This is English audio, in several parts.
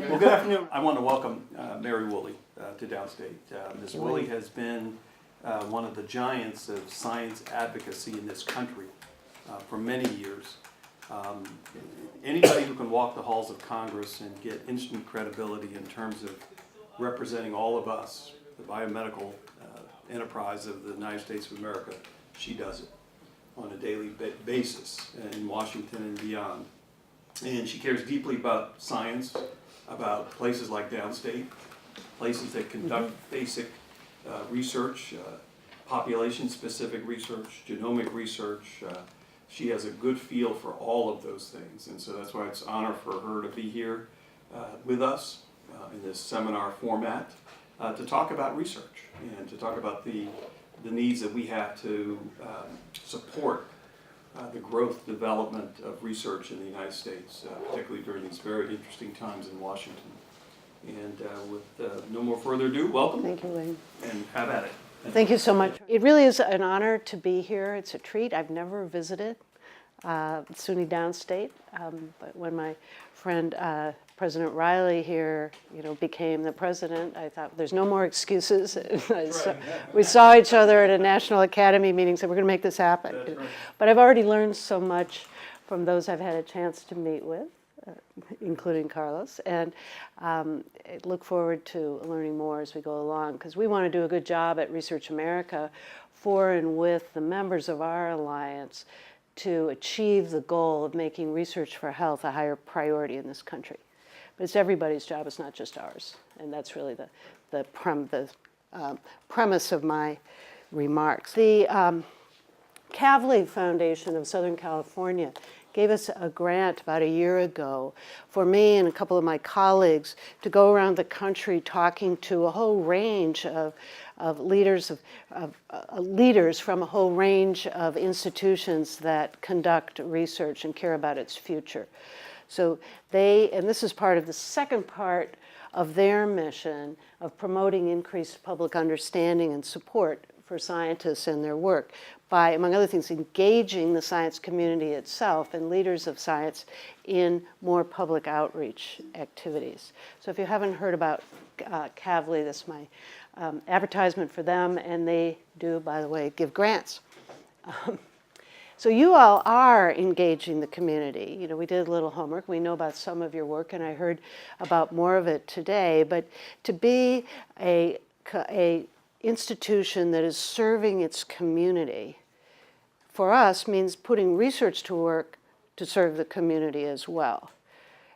Well, good afternoon. I want to welcome Mary Woolley to Downstate. Ms. Woolley has been one of the giants of science advocacy in this country for many years. Anybody who can walk the halls of Congress and get instant credibility in terms of representing all of us, the biomedical enterprise of the United States of America, she does it on a daily basis in Washington and beyond. And she cares deeply about science, about places like Downstate, places that conduct basic research, population-specific research, genomic research. She has a good feel for all of those things, and so that's why it's an honor for her to be here with us in this seminar format to talk about research and to talk about the needs that we have to support the growth development of research in the United States, particularly during these very interesting times in Washington. And with no more further ado, welcome. Thank you, Wayne. And have at it. Thank you so much. It really is an honor to be here. It's a treat. I've never visited SUNY Downstate, but when my friend President Riley here, became the president, I thought there's no more excuses. We saw each other at a National Academy meeting, so we're going to make this happen. That's right. But I've already learned so much from those I've had a chance to meet with, including Carlos, and I look forward to learning more as we go along, because we want to do a good job at Research America for and with the members of our alliance to achieve the goal of making research for health a higher priority in this country. But it's everybody's job, it's not just ours, and that's really the premise of my remarks. The Kavli Foundation of Southern California gave us a grant about a year ago for me and a couple of my colleagues to go around the country talking to a whole range of leaders from a whole range of institutions that conduct research and care about its future. So and this is part of the second part of their mission of promoting increased public understanding and support for scientists and their work by, among other things, engaging the science community itself and leaders of science in more public outreach activities. So if you haven't heard about Kavli, this is my advertisement for them, and they do, by the way, give grants. So you all are engaging the community. We did a little homework. We know about some of your work, and I heard about more of it today. But to be a institution that is serving its community, for us, means putting research to work to serve the community as well.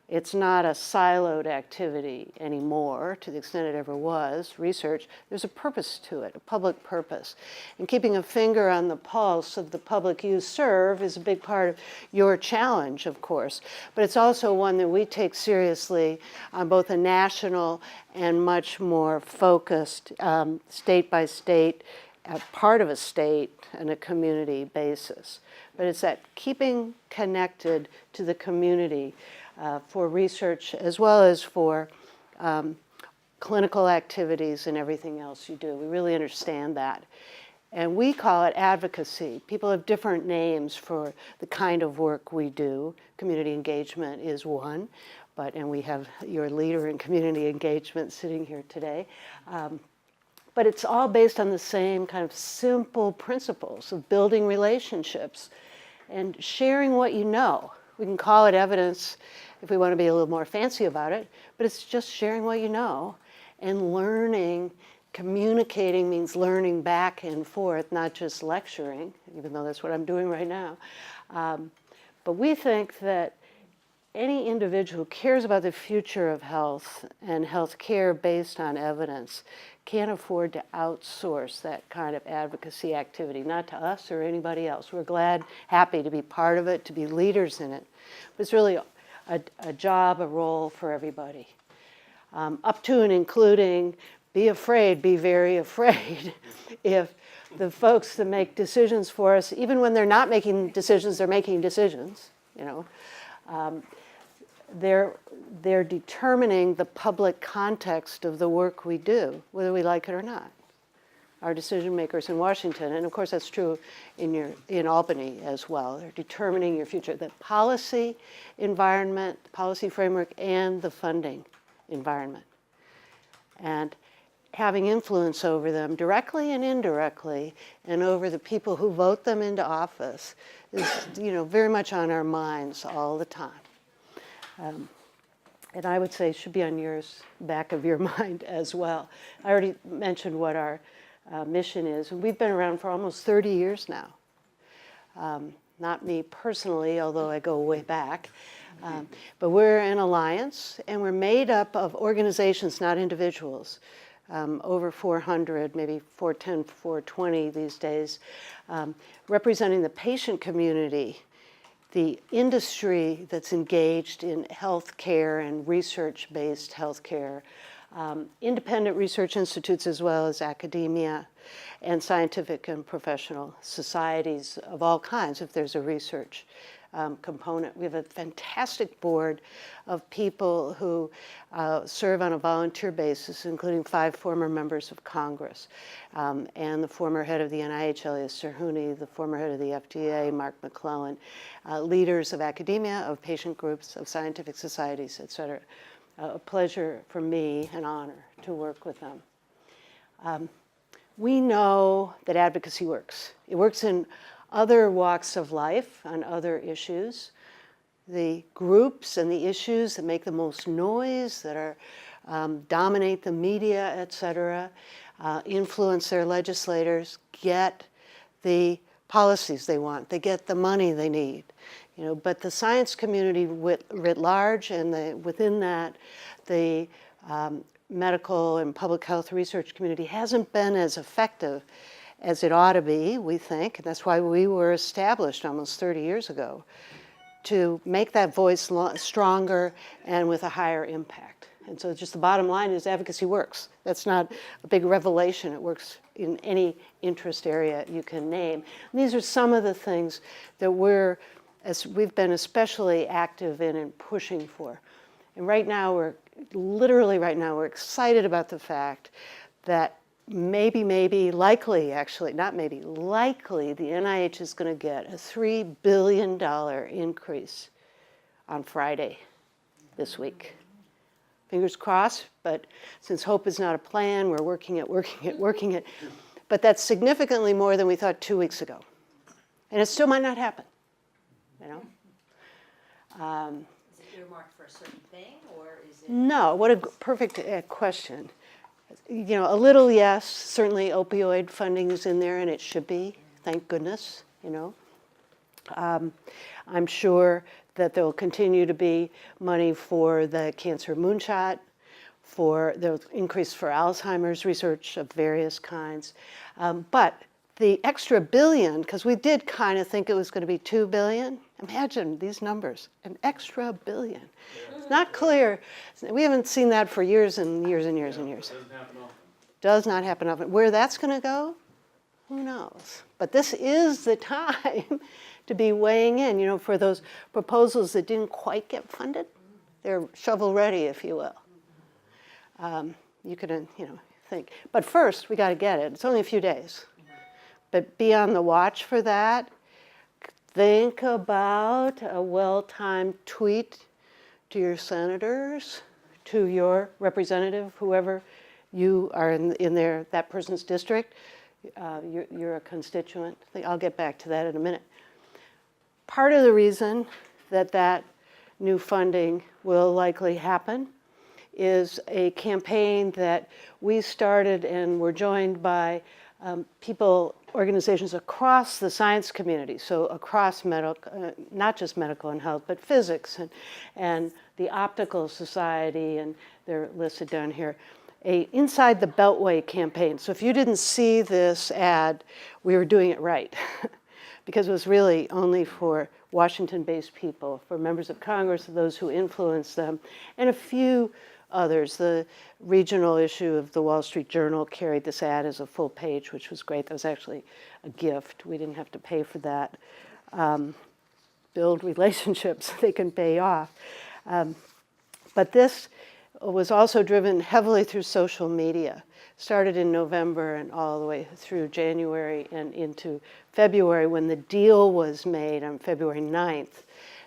It's not a siloed activity anymore, to the extent it ever was, research. There's a purpose to it, a public purpose. And keeping a finger on the pulse of the public you serve is a big part of your challenge, of course. But it's also one that we take seriously on both a national and much more focused, state by state, part of a state and a community basis. But it's that keeping connected to the community for research as well as for clinical activities and everything else you do. We really understand that. And we call it advocacy. People have different names for the kind of work we do. Community engagement is one, and we have your leader in community engagement sitting here today. But it's all based on the same kind of simple principles of building relationships and sharing what you know. We can call it evidence if we want to be a little more fancy about it, but it's just sharing what you know and learning. Communicating means learning back and forth, not just lecturing, even though that's what I'm doing right now. But we think that any individual who cares about the future of health and health care based on evidence can't afford to outsource that kind of advocacy activity, not to us or anybody else. We're happy to be part of it, to be leaders in it. But it's really a job, a role for everybody. Up to and including, be afraid, be very afraid if the folks that make decisions for us, even when they're not making decisions, they're making decisions, they're determining the public context of the work we do, whether we like it or not. Our decision makers in Washington, and of course that's true in Albany as well. They're determining your future, the policy environment, policy framework, and the funding environment. And having influence over them directly and indirectly, and over the people who vote them into office is, very much on our minds all the time. And I would say should be on yours, back of your mind as well. I already mentioned what our mission is, and we've been around for almost 30 years now. Not me personally, although I go way back. But we're an alliance, and we're made up of organizations, not individuals. Over 400, maybe 410, 420 these days, representing the patient community, the industry that's engaged in healthcare and research-based healthcare, independent research institutes as well as academia, and scientific and professional societies of all kinds if there's a research component. We have a fantastic board of people who serve on a volunteer basis, including 5 former members of Congress, and the former head of the NIH, Elias Zerhouni, the former head of the FDA, Mark McClellan, leaders of academia, of patient groups, of scientific societies, et cetera. A pleasure for me, an honor to work with them. We know that advocacy works. It works in other walks of life, on other issues. The groups and the issues that make the most noise, that are dominate the media, et cetera, influence their legislators, get the policies they want, they get the money they need. But the science community writ large, and within that, the medical and public health research community hasn't been as effective as it ought to be, we think, and that's why we were established almost 30 years ago, to make that voice stronger and with a higher impact. And so just the bottom line is advocacy works. That's not a big revelation. It works in any interest area you can name. And these are some of the things that we've been especially active in and pushing for. And right now, we're excited about the fact that likely, the NIH is going to get a $3 billion increase on Friday this week. Fingers crossed, but since hope is not a plan, we're working it. But that's significantly more than we thought 2 weeks ago. And it still might not happen, Is it earmarked for a certain thing, or is it? No, what a perfect question. A little yes, certainly opioid funding is in there, and it should be, thank goodness, I'm sure that there will continue to be money for the cancer moonshot, for the increase for Alzheimer's research of various kinds. But the extra billion, because we did kind of think it was going to be $2 billion. Imagine these numbers, an extra billion. It's not clear. We haven't seen that for years and years and years and years. Doesn't happen often. Does not happen often. Where that's going to go, who knows? But this is the time to be weighing in, for those proposals that didn't quite get funded. They're shovel ready, if you will. You could, think. But first, we got to get it. It's only a few days. But be on the watch for that. Think about a well-timed tweet to your senators, to your representative, whoever you are in that person's district. You're a constituent. I'll get back to that in a minute. Part of the reason that new funding will likely happen is a campaign that we started and were joined by organizations across the science community, so across not just medical and health, but physics and the Optical Society, and they're listed down here, inside the Beltway campaign. So if you didn't see this ad, we were doing it right, because it was really only for Washington-based people, for members of Congress, those who influence them, and a few others. The regional issue of the Wall Street Journal carried this ad as a full page, which was great. That was actually a gift. We didn't have to pay for that. Build relationships they can pay off. But this was also driven heavily through social media. Started in November and all the way through January and into February, when the deal was made on February 9th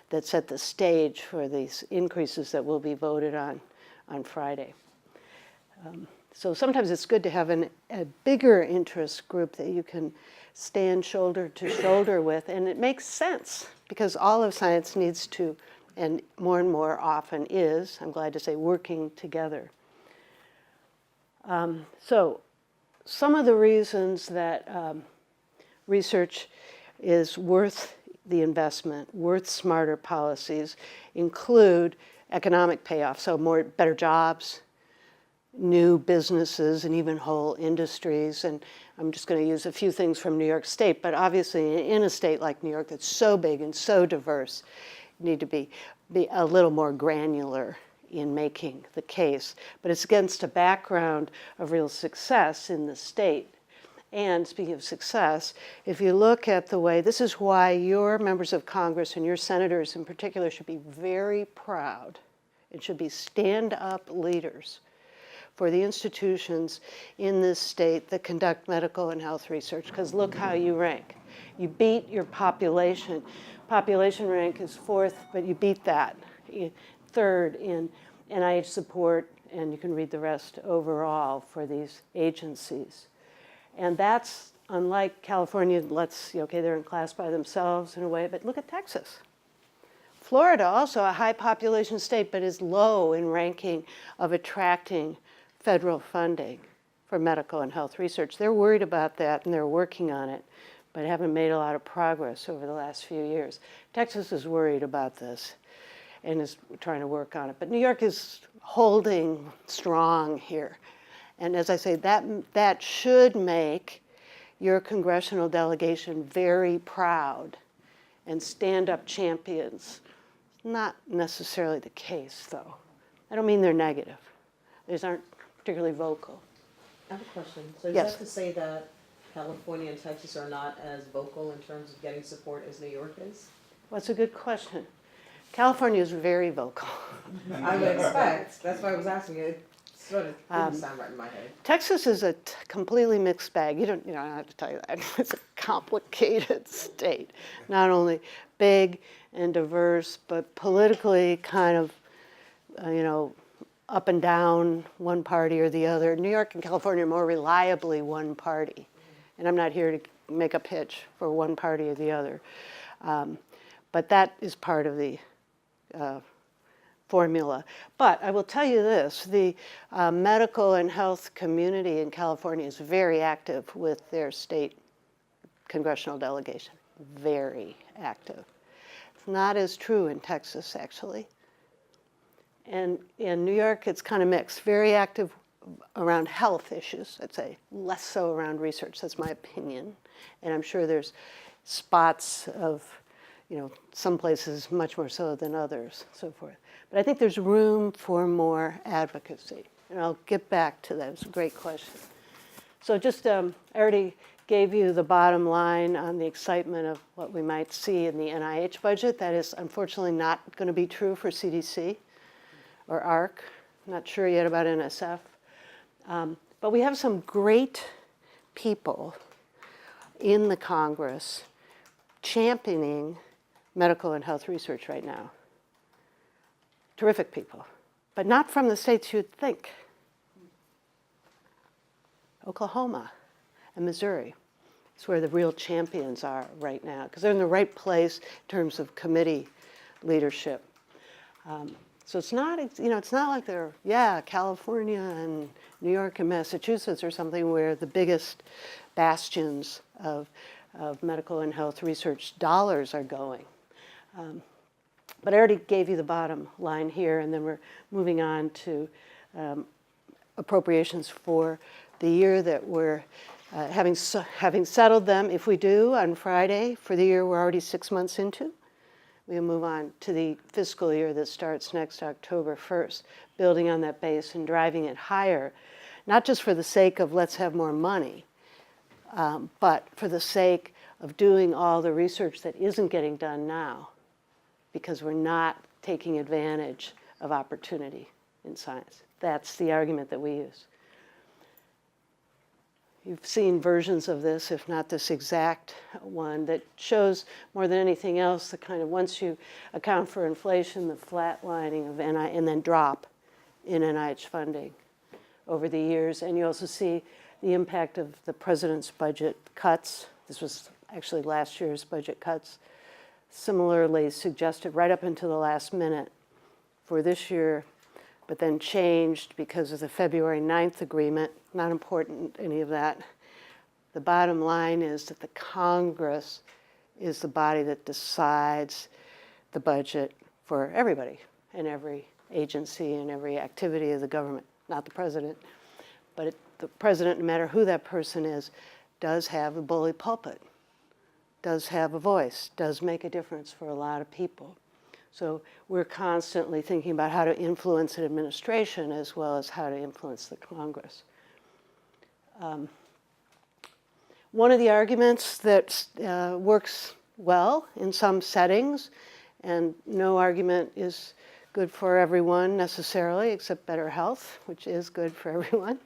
that set the stage for these increases that will be voted on on Friday. So sometimes it's good to have a bigger interest group that you can stand shoulder to shoulder with, and it makes sense because all of science needs to, and more often is, I'm glad to say, working together. So some of the reasons that research is worth the investment, worth smarter policies, include economic payoff, so better jobs, new businesses, and even whole industries. And I'm just going to use a few things from New York State, but obviously in a state like New York that's so big and so diverse, you need to be a little more granular in making the case. But it's against a background of real success in the state. And speaking of success, if you look at the way, this is why your members of Congress and your senators in particular should be very proud. It should be stand-up leaders for the institutions in this state that conduct medical and health research, because look how you rank. You beat your population. Population rank is 4th, but you beat that. 3rd in NIH support, and you can read the rest overall for these agencies. And that's unlike California, okay, they're in class by themselves in a way, but look at Texas. Florida, also a high population state, but is low in ranking of attracting federal funding for medical and health research. They're worried about that and they're working on it, but haven't made a lot of progress over the last few years. Texas is worried about this and is trying to work on it. But New York is holding strong here. And as I say, that should make your congressional delegation very proud and stand-up champions. Not necessarily the case, though. I don't mean they're negative. These aren't particularly vocal. I have a question. So is Yes. that to say that California and Texas are not as vocal in terms of getting support as New York is? Well, that's a good question. California is very vocal. I would expect. That's why I was asking you. It sort of didn't sound right in my head. Texas is a completely mixed bag. I don't have to tell you that. It's a complicated state. Not only big and diverse, but politically kind of, up and down, one party or the other. New York and California are more reliably one party. And I'm not here to make a pitch for one party or the other. But that is part of the formula. But I will tell you this, the medical and health community in California is very active with their state congressional delegation. Very active. It's not as true in Texas, actually. And in New York, it's kind of mixed. Very active around health issues, I'd say. Less so around research, that's my opinion. And I'm sure there's spots of, some places much more so than others, so forth. But I think there's room for more advocacy. And I'll get back to that. It's a great question. So just, I already gave you the bottom line on the excitement of what we might see in the NIH budget. That is unfortunately not going to be true for CDC or ARC. Not sure yet about NSF. But we have some great people in the Congress championing medical and health research right now. Terrific people, but not from the states you'd think. Oklahoma and Missouri is where the real champions are right now, because they're in the right place in terms of committee leadership. So it's not, it's not like they're, California and New York and Massachusetts or something where the biggest bastions of medical and health research dollars are going. But I already gave you the bottom line here, and then we're moving on to appropriations for the year that we're having settled them. If we do on Friday for the year we're already 6 months into, we'll move on to the fiscal year that starts next October 1st, building on that base and driving it higher, not just for the sake of let's have more money, but for the sake of doing all the research that isn't getting done now, because we're not taking advantage of opportunity in science. That's the argument that we use. You've seen versions of this, if not this exact one, that shows more than anything else the kind of, once you account for inflation, the flatlining of NI, and then drop in NIH funding over the years. And you also see the impact of the president's budget cuts. This was actually last year's budget cuts, similarly suggested right up until the last minute for this year, but then changed because of the February 9th agreement. Not important, any of that. The bottom line is that the Congress is the body that decides the budget for everybody and every agency and every activity of the government, not the president. But the president, no matter who that person is, does have a bully pulpit, does have a voice, does make a difference for a lot of people. So we're constantly thinking about how to influence an administration as well as how to influence the Congress. One of the arguments that works well in some settings, and no argument is good for everyone necessarily, except better health, which is good for everyone.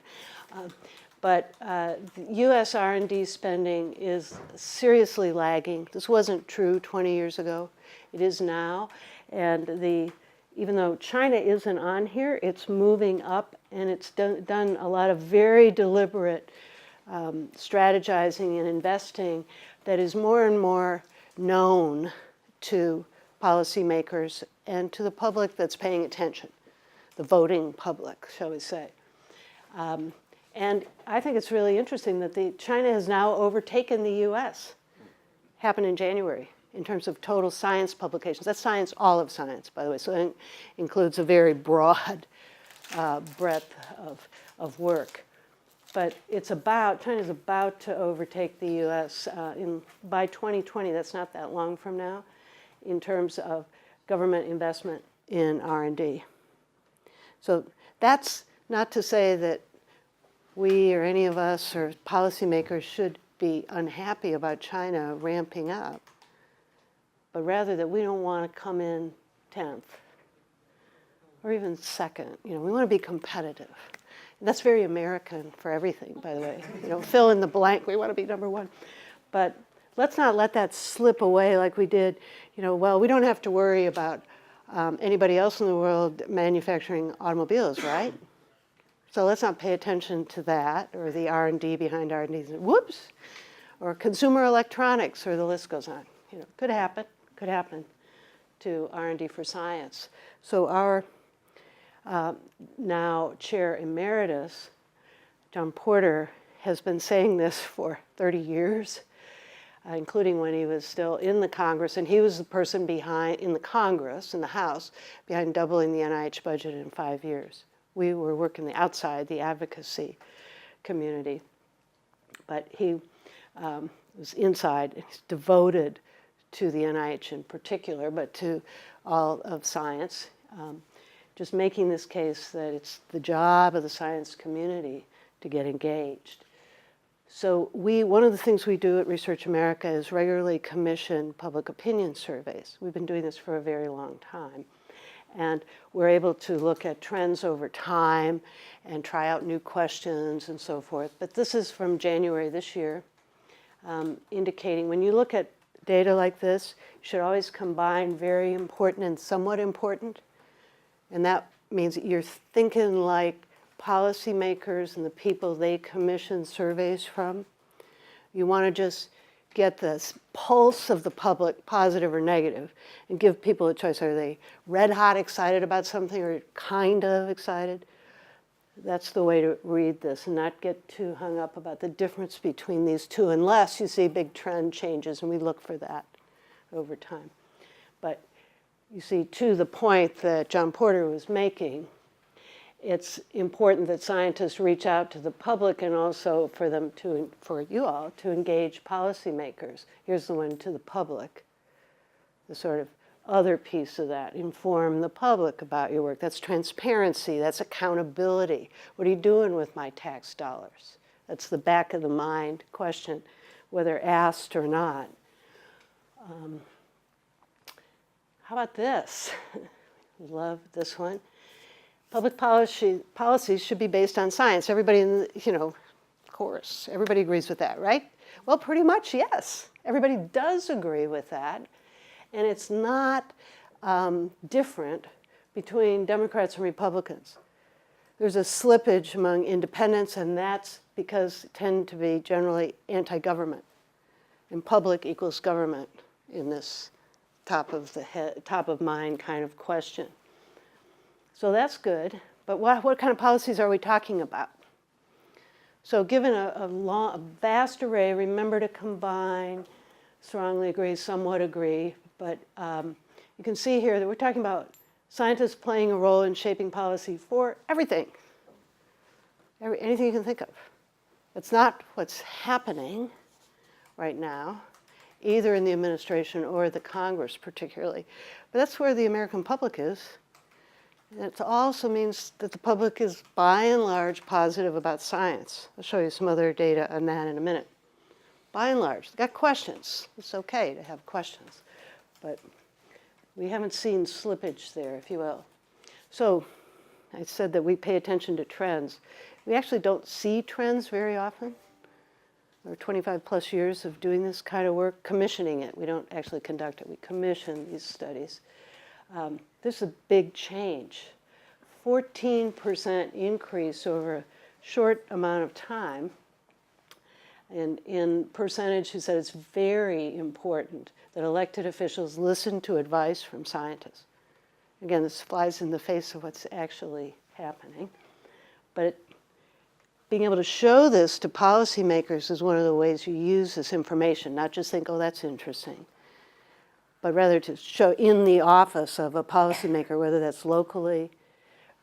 But the US R&D spending is seriously lagging. This wasn't true 20 years ago. It is now. And even though China isn't on here, it's moving up, and it's done a lot of very deliberate strategizing and investing that is more and more known to policymakers and to the public that's paying attention, the voting public, shall we say. And I think it's really interesting that China has now overtaken the US. Happened in January in terms of total science publications. That's science, all of science, by the way, so it includes a very broad breadth of work. But China's about to overtake the US by 2020, that's not that long from now, in terms of government investment in R&D. So that's not to say that we or any of us or policymakers should be unhappy about China ramping up, but rather that we don't want to come in 10th or even second. We want to be competitive. And that's very American for everything, by the way. Fill in the blank, we want to be number one. But let's not let that slip away like we did. Well, we don't have to worry about anybody else in the world manufacturing automobiles, right? So let's not pay attention to that, or the R&D behind R&D. Whoops! Or consumer electronics, or the list goes on. Could happen to R&D for science. So our now chair emeritus, John Porter, has been saying this for 30 years, including when he was still in the Congress, and he was the person in the Congress, in the House, behind doubling the NIH budget in 5 years. We were working outside the advocacy community, but he was inside. He's devoted to the NIH in particular, but to all of science, just making this case that it's the job of the science community to get engaged. So one of the things we do at Research America is regularly commission public opinion surveys. We've been doing this for a very long time. And we're able to look at trends over time and try out new questions and so forth. But this is from January this year, indicating when you look at data like this, you should always combine very important and somewhat important. And that means that you're thinking like policymakers and the people they commission surveys from. You want to just get the pulse of the public, positive or negative, and give people a choice. Are they red hot excited about something or kind of excited? That's the way to read this and not get too hung up about the difference between these two, unless you see big trend changes, and we look for that over time. But you see, to the point that John Porter was making, it's important that scientists reach out to the public and also for you all to engage policymakers. Here's the one to the public, the sort of other piece of that. Inform the public about your work. That's transparency, that's accountability. What are you doing with my tax dollars? That's the back of the mind question, whether asked or not. How about this? Love this one. Public policies should be based on science. Everybody of course, everybody agrees with that, right? Well, pretty much, yes. Everybody does agree with that. And it's not different between Democrats and Republicans. there's a slippage among independents, and that's because they tend to be generally anti-government. And public equals government in this top of mind kind of question. So that's good, but what kind of policies are we talking about? So given a vast array, remember to combine, strongly agree, somewhat agree, but you can see here that we're talking about scientists playing a role in shaping policy for everything, anything you can think of. It's not what's happening right now, either in the administration or the Congress particularly, but that's where the American public is. And it also means that the public is by and large positive about science. I'll show you some other data on that in a minute. By and large, they've got questions. It's okay to have questions, but we haven't seen slippage there, if you will. So I said that we pay attention to trends. We actually don't see trends very often. We're 25 plus years of doing this kind of work, commissioning it. We don't actually conduct it, we commission these studies. This is a big change. 14% increase over a short amount of time. And in percentage, he said it's very important that elected officials listen to advice from scientists. Again, this flies in the face of what's actually happening. But being able to show this to policymakers is one of the ways you use this information, not just think, oh, that's interesting, but rather to show in the office of a policymaker, whether that's locally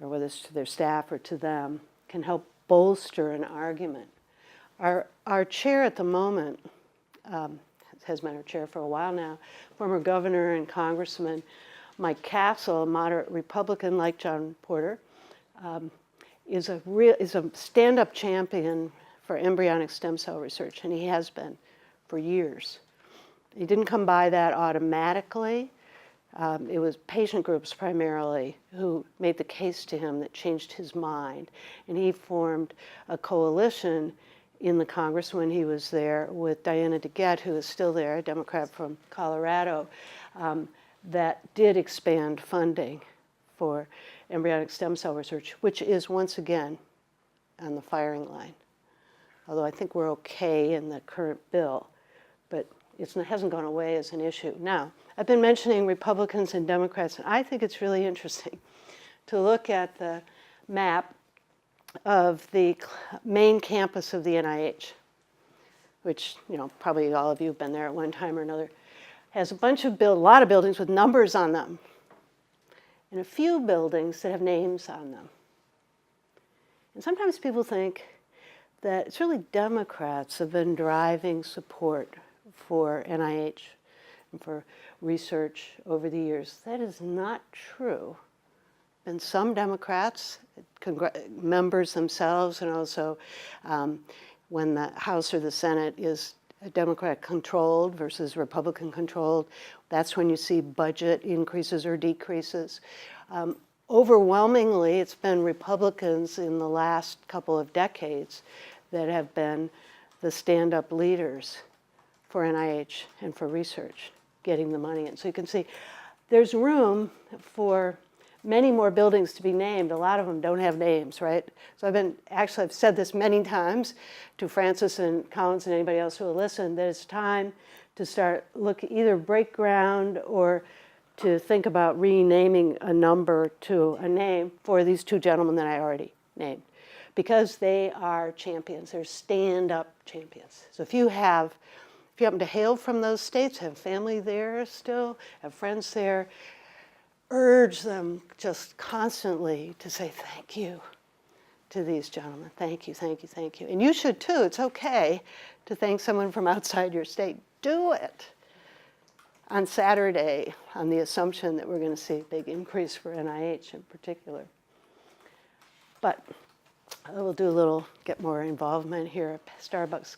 or whether it's to their staff or to them, can help bolster an argument. Our chair at the moment, has been our chair for a while now, former governor and congressman Mike Castle, a moderate Republican like John Porter, is a stand-up champion for embryonic stem cell research, and he has been for years. He didn't come by that automatically. It was patient groups primarily who made the case to him that changed his mind. And he formed a coalition in the Congress when he was there with Diana DeGette, who is still there, a Democrat from Colorado, that did expand funding for embryonic stem cell research, which is once again on the firing line. Although I think we're okay in the current bill, but it hasn't gone away as an issue. Now, I've been mentioning Republicans and Democrats, and I think it's really interesting to look at the map of the main campus of the NIH, which, you know, probably all of you have been there at one time or another, has a lot of buildings with numbers on them, and a few buildings that have names on them. And sometimes people think that it's really Democrats have been driving support for NIH and for research over the years. That is not true. And some Democrats, members themselves, and also when the House or the Senate is Democrat-controlled versus Republican-controlled, that's when you see budget increases or decreases. Overwhelmingly, it's been Republicans in the last couple of decades that have been the stand-up leaders for NIH and for research, getting the money in. So you can see there's room for many more buildings to be named. A lot of them don't have names, right? So I've said this many times to Francis and Collins and anybody else who will listen, that it's time to start either break ground or to think about renaming a number to a name for these two gentlemen that I already named, because they are champions. They're stand-up champions. So if you happen to hail from those states, have family there still, have friends there, urge them just constantly to say thank you to these gentlemen. Thank you, thank you, thank you. And you should too. It's okay to thank someone from outside your state. Do it on Saturday on the assumption that we're going to see a big increase for NIH in particular. But I will get more involvement here, a Starbucks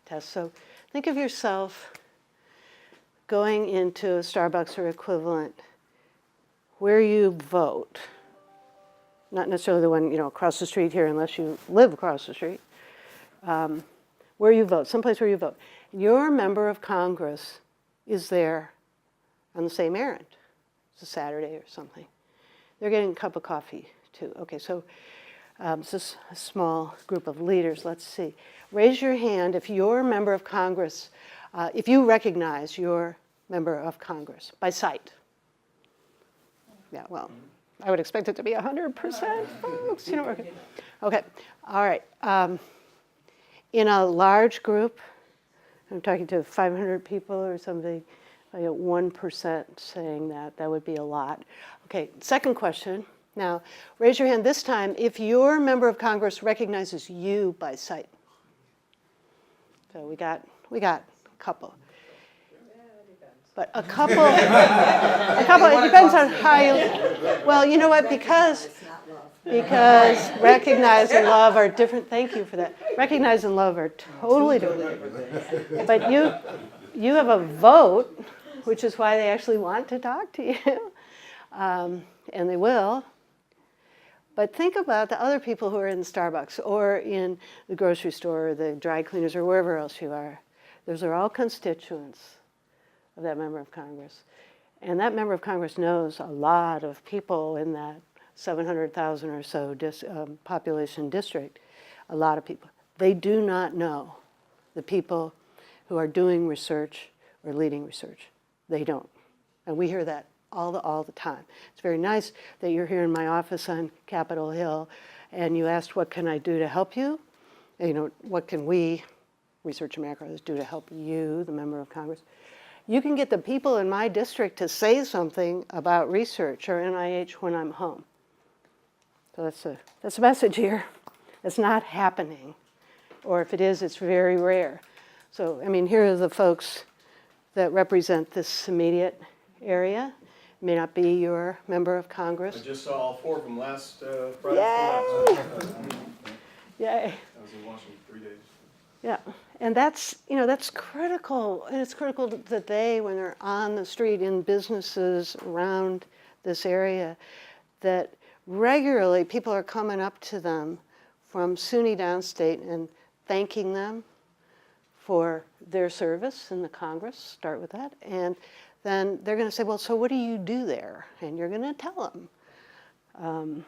test. So think of yourself going into a Starbucks or equivalent where you vote, not necessarily the one, across the street here, unless you live across the street, where you vote, someplace where you vote. Your member of Congress is there on the same errand. It's a Saturday or something. They're getting a cup of coffee too. Okay, so This is a small group of leaders. Let's see. Raise your hand if you're a member of Congress, if you recognize your member of Congress by sight. Yeah, well, I would expect it to be 100%, folks. You know, okay, all right. In a large group, I'm talking to 500 people or something, I get 1% saying that. That would be a lot. Okay, second question. Now, raise your hand this time if your member of Congress recognizes you by sight. So we got a couple. But a couple, it depends on how you, well, you know what, because recognize and love are different, thank you for that. Recognize and love are totally different. But you have a vote, which is why they actually want to talk to you, and they will. But think about the other people who are in Starbucks or in the grocery store or the dry cleaners or wherever else you are. Those are all constituents of that member of Congress. And that member of Congress knows a lot of people in that 700,000 or so population district, a lot of people. They do not know the people who are doing research or leading research. They don't. And we hear that all the time. It's very nice that you're here in my office on Capitol Hill and you asked, what can I do to help you? And, you know, what can we, Research America, do to help you, the member of Congress? You can get the people in my district to say something about research or NIH when I'm home. So that's a message here. It's not happening. Or if it is, it's very rare. So, I mean, here are the folks that represent this immediate area. It may not be your member of Congress. I just saw all four of them last Friday. Yay! Yay. I was in Washington 3 days. Yeah, and that's, you know, that's critical. And it's critical that they, when they're on the street in businesses around this area, that regularly people are coming up to them from SUNY Downstate and thanking them for their service in the Congress, start with that, and then they're going to say, well, so what do you do there? And you're going to tell them.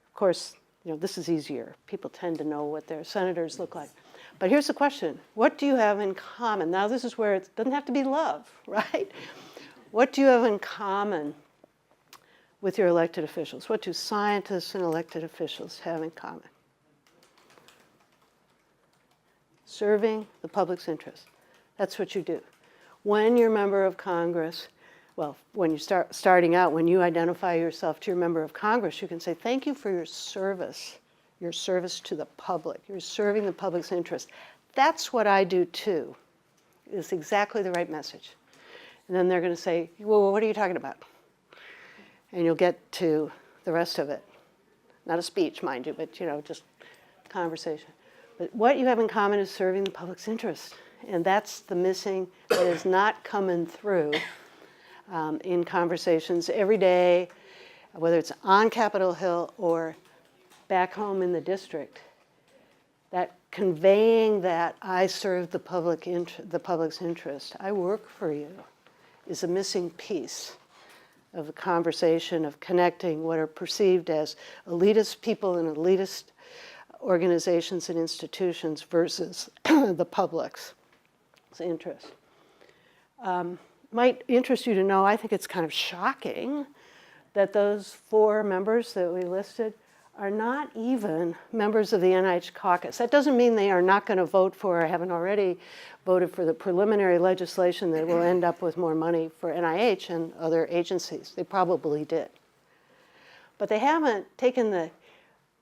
Of course, you know, this is easier. People tend to know what their senators look like. But here's the question. What do you have in common? Now, this is where it doesn't have to be love, right? What do you have in common with your elected officials? What do scientists and elected officials have in common? Serving the public's interest. That's what you do. When you're a member of Congress, well, when you starting out, when you identify yourself to your member of Congress, you can say, thank you for your service to the public. You're serving the public's interest. That's what I do too. It's exactly the right message. And then they're going to say, well, what are you talking about? And you'll get to the rest of it. Not a speech, mind you, but, you know, just conversation. But what you have in common is serving the public's interest. And that's the missing, that is not coming through in conversations every day, whether it's on Capitol Hill or back home in the district. That conveying that I serve the public's interest, I work for you, is a missing piece of the conversation of connecting what are perceived as elitist people and elitist organizations and institutions versus the public's interest. Might interest you to know, I think it's kind of shocking that those 4 members that we listed are not even members of the NIH Caucus. That doesn't mean they are not going to vote for or haven't already voted for the preliminary legislation that will end up with more money for NIH and other agencies. They probably did. But they haven't taken the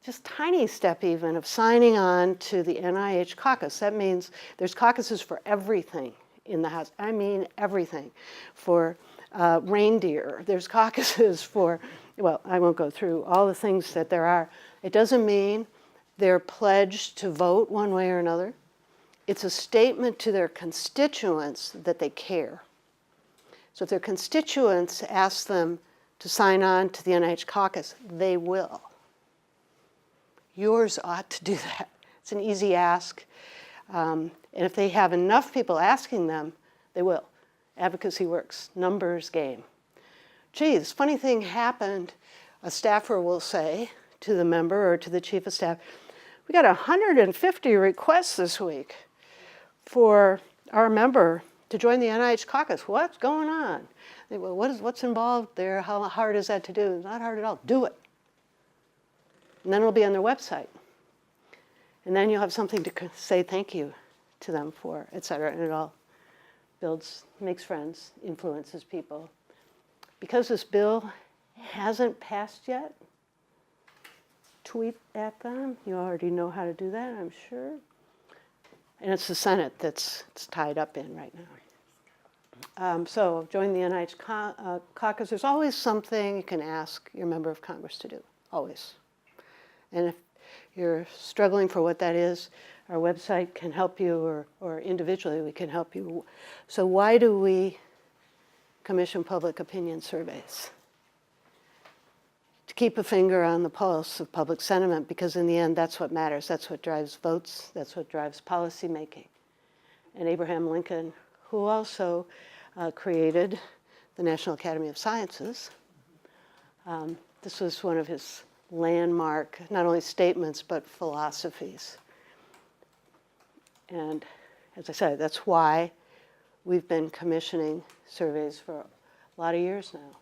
just tiny step even of signing on to the NIH Caucus. That means there's caucuses for everything in the House. I mean everything. For reindeer, there's caucuses for, well, I won't go through all the things that there are. It doesn't mean they're pledged to vote one way or another. It's a statement to their constituents that they care. So if their constituents ask them to sign on to the NIH Caucus, they will. Yours ought to do that. It's an easy ask. And if they have enough people asking them, they will. Advocacy Works, numbers game. Gee, this funny thing happened a staffer will say to the member or to the chief of staff, we got 150 requests this week for our member to join the NIH Caucus. What's going on? They, well, what's involved there? How hard is that to do? It's not hard at all. Do it. And then it'll be on their website. And then you'll have something to say thank you to them for, et cetera. And it all builds, makes friends, influences people. Because this bill hasn't passed yet, tweet at them. You already know how to do that, I'm sure. And it's the Senate that's tied up in right now. So join the NIH Caucus. There's always something you can ask your member of Congress to do, always. And if you're struggling for what that is, our website can help you, or individually we can help you. So why do we commission public opinion surveys? To keep a finger on the pulse of public sentiment, because in the end, that's what matters. That's what drives votes. That's what drives policy making. And Abraham Lincoln, who also created the National Academy of Sciences, this was one of his landmark, not only statements, but philosophies. And as I said, that's why we've been commissioning surveys for a lot of years now.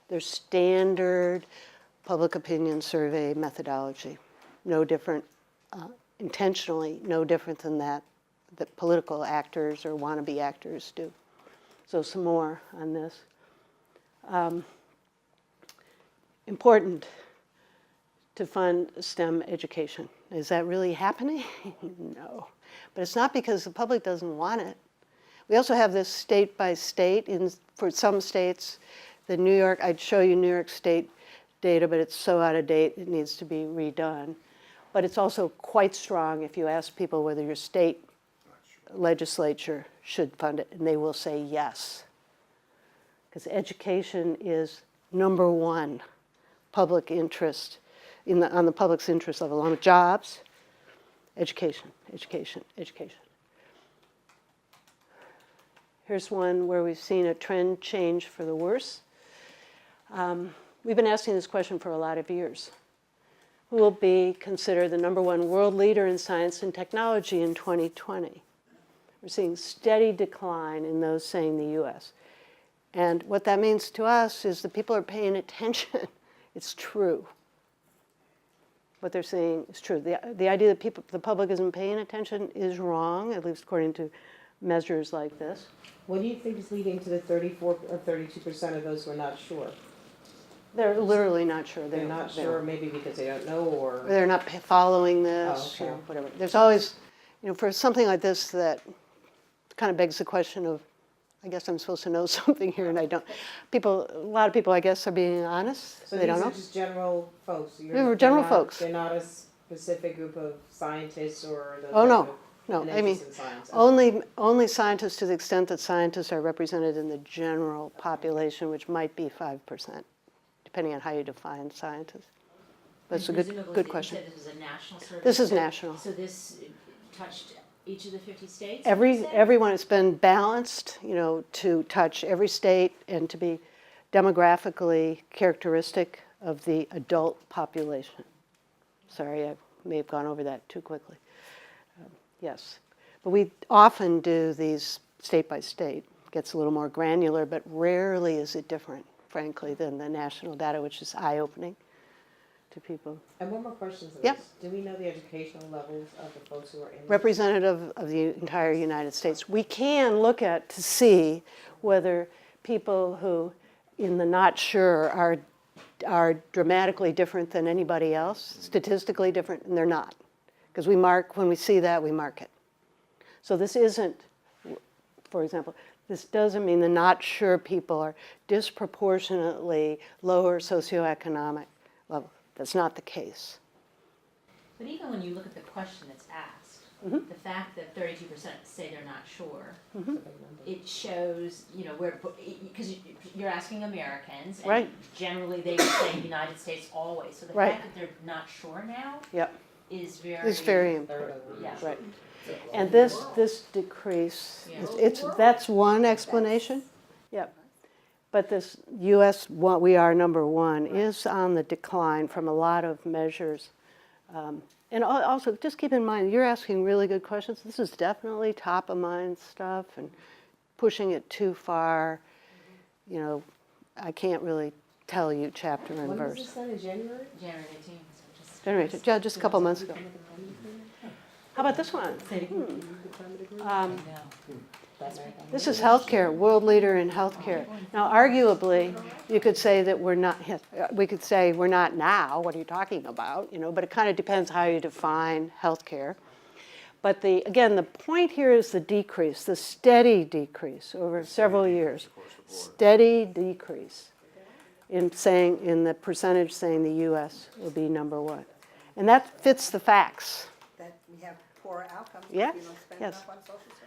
There's standard public opinion survey methodology, no different, intentionally no different than that political actors or wannabe actors do. So some more on this. Important to fund STEM education. Is that really happening? No. But it's not because the public doesn't want it. We also have this state by state. For some states, the New York, I'd show you New York State data, but it's so out of date, it needs to be redone. But it's also quite strong if you ask people whether your state legislature should fund it, and they will say yes. Because education is number one public interest, on the public's interest level, along with jobs, education, education, education. Here's one where we've seen a trend change for the worse. We've been asking this question for a lot of years. Who will be considered the #1 world leader in science and technology in 2020? We're seeing steady decline in those saying the US. And what that means to us is that people are paying attention. It's true. What they're saying is true. The idea that the public isn't paying attention is wrong, at least according to measures like this. What do you think is leading to the 34 or 32% of those who are not sure? They're literally not sure. They're not sure, maybe because they don't know, or they're not following this, okay. or whatever. There's always, for something like this that kind of begs the question of, I guess I'm supposed to know something here and I don't. A lot of people, I guess, are being honest. So they don't these know. are just general folks. They're general folks. They're not a specific group of scientists or those. Oh, no. type of No, an I mean, interest in science. only scientists to the extent that scientists are represented in the general population, which might be 5%, depending on how you define scientists. But it's a good question. You said this is a national survey? This is national. So this touched each of the 50 states? Everyone, it's been balanced, to touch every state and to be demographically characteristic of the adult population. Sorry, I may have gone over that too quickly. Yes, but we often do these state by state. It gets a little more granular, but rarely is it different, frankly, than the national data, which is eye-opening to people. And one more question to Yep. this. Do we know the educational levels of the folks who are in this? Representative of the entire United States. We can look at to see whether people who, in the not sure, are dramatically different than anybody else, statistically different, and they're not. Because when we see that, we mark it. So this isn't, for example, this doesn't mean the not sure people are disproportionately lower socioeconomic level. That's not the case. But even when you look at the question that's asked, Mm-hmm. the fact that 32% say they're not sure, it shows, because you're asking Americans, and Right. generally they would say United States always. So the Right. fact that they're not sure now Yep, is very... it's very Third important. of them. Yeah. Right. And this decrease, Yeah. that's one explanation. Yep. But this US, what we are number one, is on the decline from a lot of measures. And also, just keep in mind, you're asking really good questions. This is definitely top of mind stuff, and pushing it too far, you know, I can't really tell you chapter and When was verse. this done, in January? January 18th, so just. January, yeah, just a couple months ago. How about this one? Say it again. I know. This is healthcare, world leader in healthcare. Now, arguably, you could say that we're not, we could say we're not now, what are you talking about? You know, but it kind of depends how you define healthcare. But again, the point here is the decrease, the steady decrease over several years. Steady decrease in the percentage saying the US will be number one. And that fits the facts. That we have poorer outcomes Yes, if you don't spend yes. enough on social services.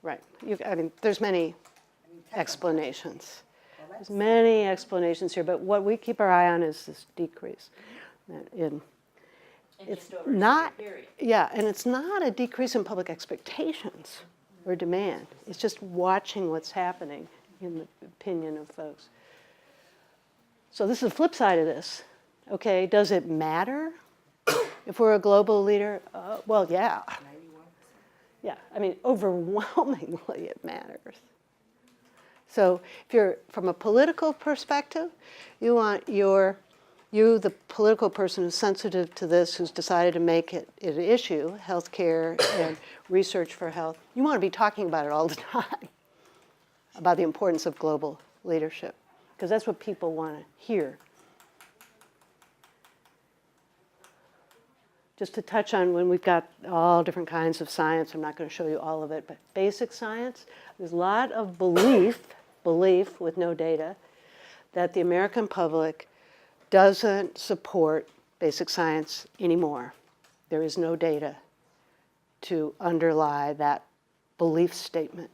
Right. I mean, there's many I mean, technically. explanations. Well, There's that's- many explanations here, but what we keep our eye on is this decrease. And It's just over a not, two-year period. yeah, and it's not a decrease in public expectations or demand. It's just watching what's happening in the opinion of folks. So this is the flip side of this. Okay, does it matter if we're a global leader? Well, yeah. 91%. Yeah, I mean, overwhelmingly it matters. So if you're, from a political perspective, you want the political person who's sensitive to this, who's decided to make it an issue, healthcare and research for health, you want to be talking about it all the time, about the importance of global leadership, because that's what people want to hear. Just to touch on when we've got all different kinds of science, I'm not going to show you all of it, but basic science, there's a lot of belief with no data, that the American public doesn't support basic science anymore. There is no data to underlie that belief statement.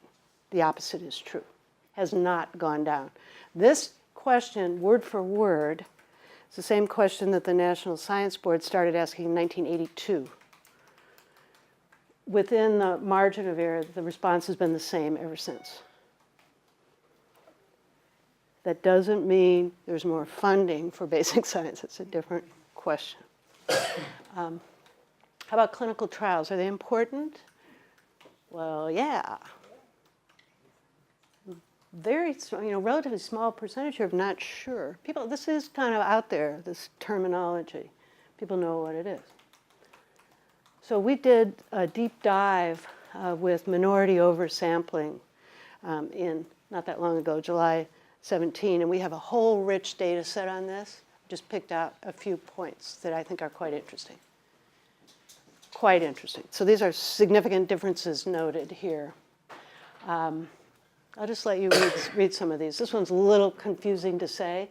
The opposite is true, has not gone down. This question, word for word, it's the same question that the National Science Board started asking in 1982. Within the margin of error, the response has been the same ever since. That doesn't mean there's more funding for basic science. It's a different question. How about clinical trials? Are they important? Well, yeah. Very, relatively small percentage here of not sure. People, this is kind of out there, this terminology. People know what it is. So we did a deep dive with minority oversampling in not that long ago, July 17, and we have a whole rich data set on this. Just picked out a few points that I think are quite interesting. Quite interesting. So these are significant differences noted here. I'll just let you read some of these. This one's a little confusing to say,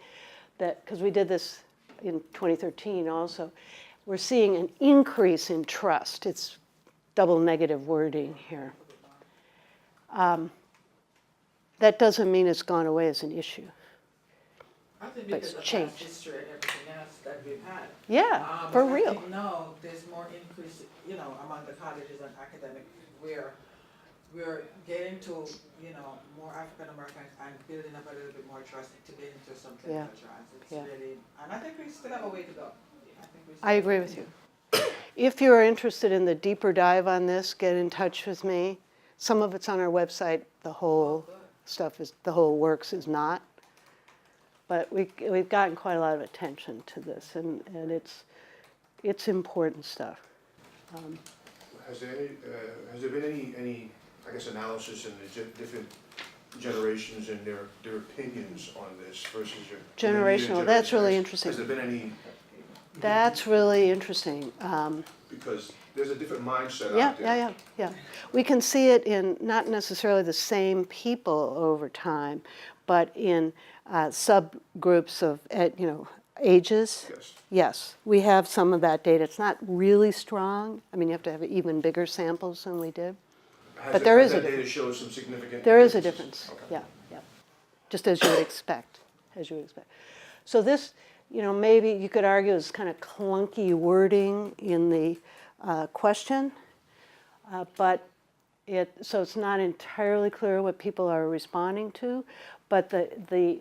that because we did this in 2013 also. We're seeing an increase in trust. It's double negative wording here. That doesn't mean it's gone away as an issue. I think But because it's of changed. past history and everything else that we've had. Yeah, for But real. I think now there's more increase, among the colleges and academic, where we're getting to, more African Americans and building up a little bit more trust to get into some Yeah. clinical trials. It's Yeah. really, and I think we still have a way to go. I agree with you. If you're interested in the deeper dive on this, get in touch with me. Some of it's on our website. The whole the whole works is not. But we've gotten quite a lot of attention to this, and it's important stuff. Has there been any I guess analysis in the different generations and their opinions on this versus your Generational, that's really interesting. Has there been any? That's really interesting. Because there's a different mindset Yeah, out there. yeah. We can see it in not necessarily the same people over time, but in subgroups of, ages. Yes. Yes, we have some of that data. It's not really strong. I mean, you have to have even bigger samples than we did. But there is a Has that data difference. shows some significant There is a differences? difference, Okay. yeah. Just as you would expect, So this, maybe you could argue is kind of clunky wording in the question, but so it's not entirely clear what people are responding to, but the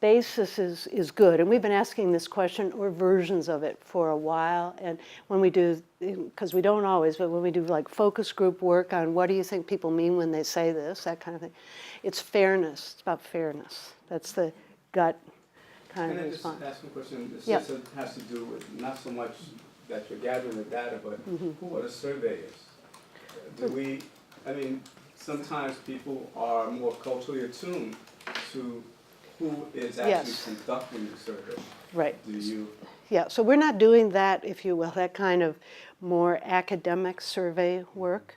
basis is good. And we've been asking this question or versions of it for a while. And when we do, because we don't always, but when we do like focus group work on what do you think people mean when they say this, that kind of thing, it's fairness. It's about fairness. That's the gut kind of Can I just response. ask a question? This Yeah. has to do with not so much that you're gathering the data, but who are the surveyors? Do we, I mean, sometimes people are more culturally attuned to who is actually Yes. conducting the survey. Right. Do you? Yeah, so we're not doing that, if you will, that kind of more academic survey work.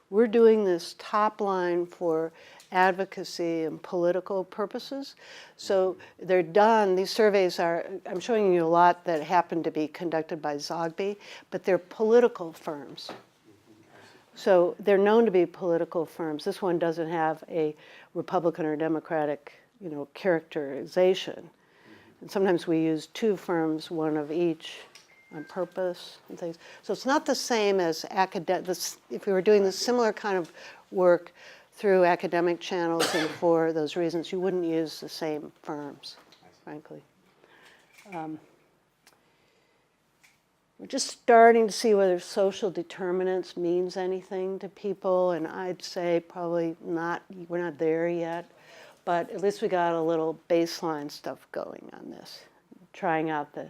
We're doing this top line for advocacy and political purposes. So they're done, these surveys are, I'm showing you a lot that happen to be conducted by Zogby, but they're political firms. So they're known to be political firms. This one doesn't have a Republican or Democratic, characterization. And sometimes we use two firms, one of each, on purpose and things. So it's not the same as if we were doing this similar kind of work through academic channels and for those reasons, you wouldn't use the same firms, frankly. We're just starting to see whether social determinants means anything to people, and I'd say probably not, we're not there yet, but at least we got a little baseline stuff going on this, trying out the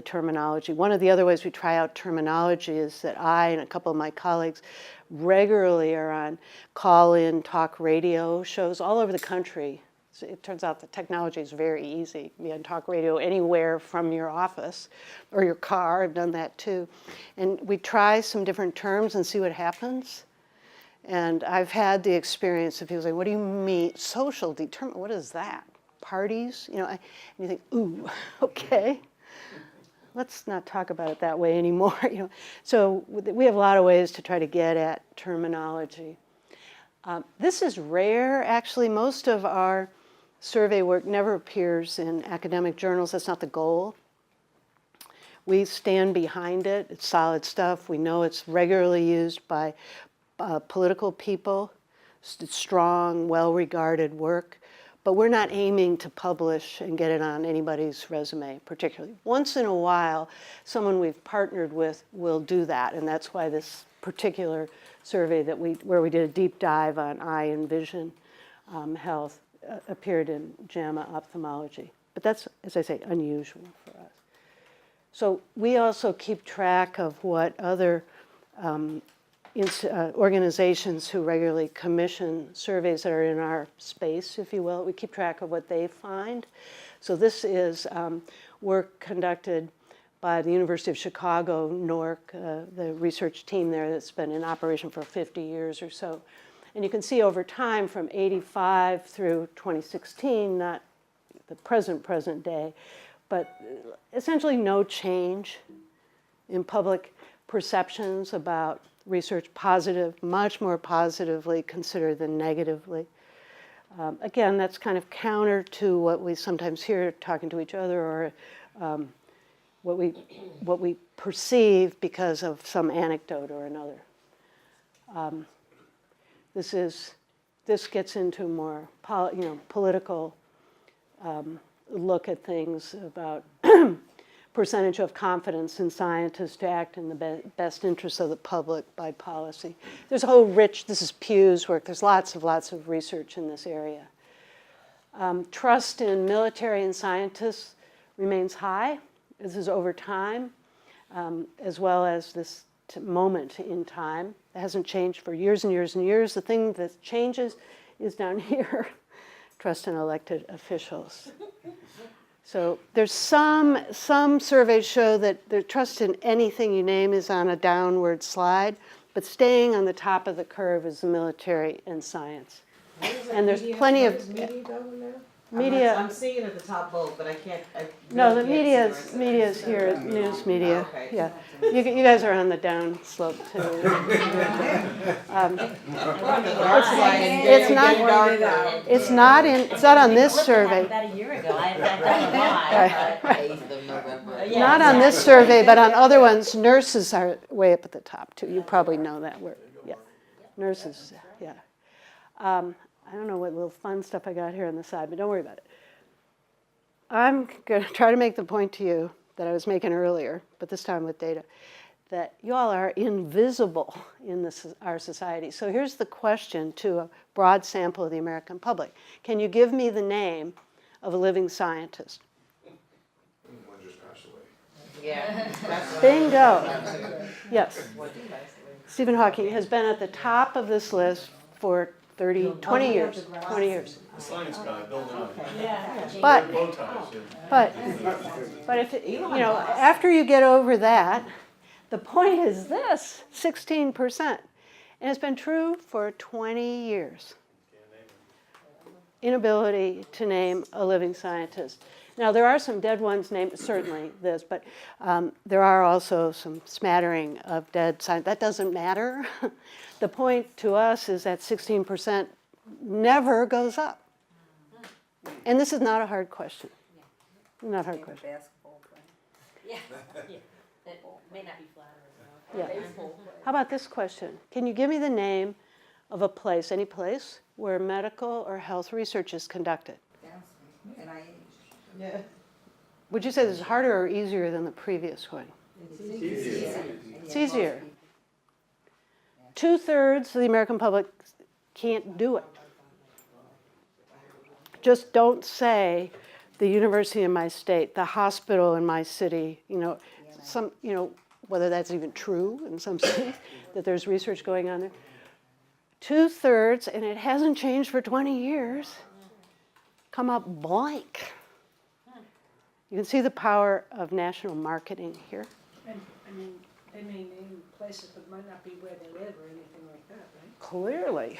terminology. One of the other ways we try out terminology is that I and a couple of my colleagues regularly are on call-in talk radio shows all over the country. So it turns out the technology is very easy. You can talk radio anywhere from your office or your car. I've done that too. And we try some different terms and see what happens. And I've had the experience of people saying, what do you mean? Social determinant, what is that? Parties? And you think, ooh, okay. Let's not talk about it that way anymore. So we have a lot of ways to try to get at terminology. This is rare, actually. Most of our survey work never appears in academic journals. That's not the goal. We stand behind it. It's solid stuff. We know it's regularly used by political people. It's strong, well-regarded work. But we're not aiming to publish and get it on anybody's resume, particularly. Once in a while, someone we've partnered with will do that, and that's why this particular survey where we did a deep dive on eye and vision health appeared in JAMA Ophthalmology. But that's, as I say, unusual for us. So we also keep track of what other organizations who regularly commission surveys that are in our space, if you will. We keep track of what they find. So this is work conducted by the University of Chicago, NORC, the research team there that's been in operation for 50 years or so. And you can see over time from 85 through 2016, not the present day, but essentially no change in public perceptions about research, much more positively considered than negatively. Again, that's kind of counter to what we sometimes hear talking to each other, or what we perceive because of some anecdote or another. This gets into more political look at things about percentage of confidence in scientists to act in the best interests of the public by policy. There's a whole this is Pew's work, there's lots of research in this area. Trust in military and scientists remains high. This is over time, as well as this moment in time. It hasn't changed for years and years and years. The thing that changes is down here, trust in elected officials. So there's some surveys show that the trust in anything you name is on a downward slide, but staying on the top of the curve is the military and science. And there's plenty of media. I'm seeing it at the top both, but I can't. No, the media's here, news media. Okay. Yeah, you guys are on the down slope too. It's not on this survey. About a year ago, I've done a lot. 8th of November. Yeah. Not on this survey, but on other ones, nurses are way up at the top too. You probably know that. Yeah, nurses. Yeah. I don't know what little fun stuff I got here on the side, but don't worry about it. I'm going to try to make the point to you that I was making earlier, but this time with data, that you all are invisible in our society. So here's the question to a broad sample of the American public. Can you give me the name of a living scientist? One just passed away. Yeah. Bingo. Yes. Stephen Hawking has been at the top of this list for 20 years. 20 years. The science guy, Bill Nye. Yeah. But, Bow ties, yeah. but if, after you get over that, the point is this, 16%. And it's been true for 20 years. Inability to name a living scientist. Now, there are some dead ones named, certainly this, but there are also some smattering of dead scientists. That doesn't matter. The point to us is that 16% never goes up. And this is not a hard question. Not a hard Name a question. basketball player. Yeah. That may not be flattering. Yeah. Baseball player. How about this question? Can you give me the name of a place, any place, where medical or health research is conducted? Downstate, NIH. Yeah. Would you say this is harder or easier than the previous one? It's easier. 2/3 of the American public can't do it. Just don't say the university in my state, the hospital in my city, whether that's even true in some cities, that there's research going on there. 2/3, and it hasn't changed for 20 years, come up blank. You can see the power of national marketing here. And, I mean, they may name places, but might not be where they live or anything like that, right? Clearly.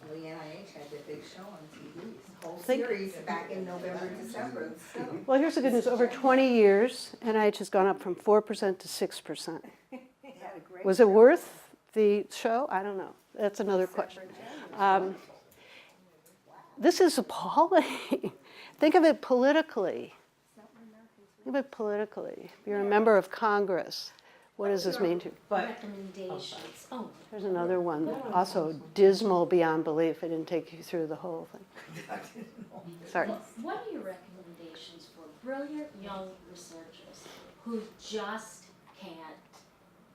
Well, the NIH had their big show on TV, whole Think- series back in November, December, so. Well, here's the good news. Over 20 years, NIH has gone up from 4% to 6%. They had a great Was it show. worth the show? I don't know. That's another question. This is appalling. Think of it politically. Think of it politically. You're a member of Congress. What does this mean to you? But Recommendations. Oh, There's another one, also dismal beyond belief. I didn't take you through the whole thing. Sorry. what are your recommendations for brilliant young researchers who just can't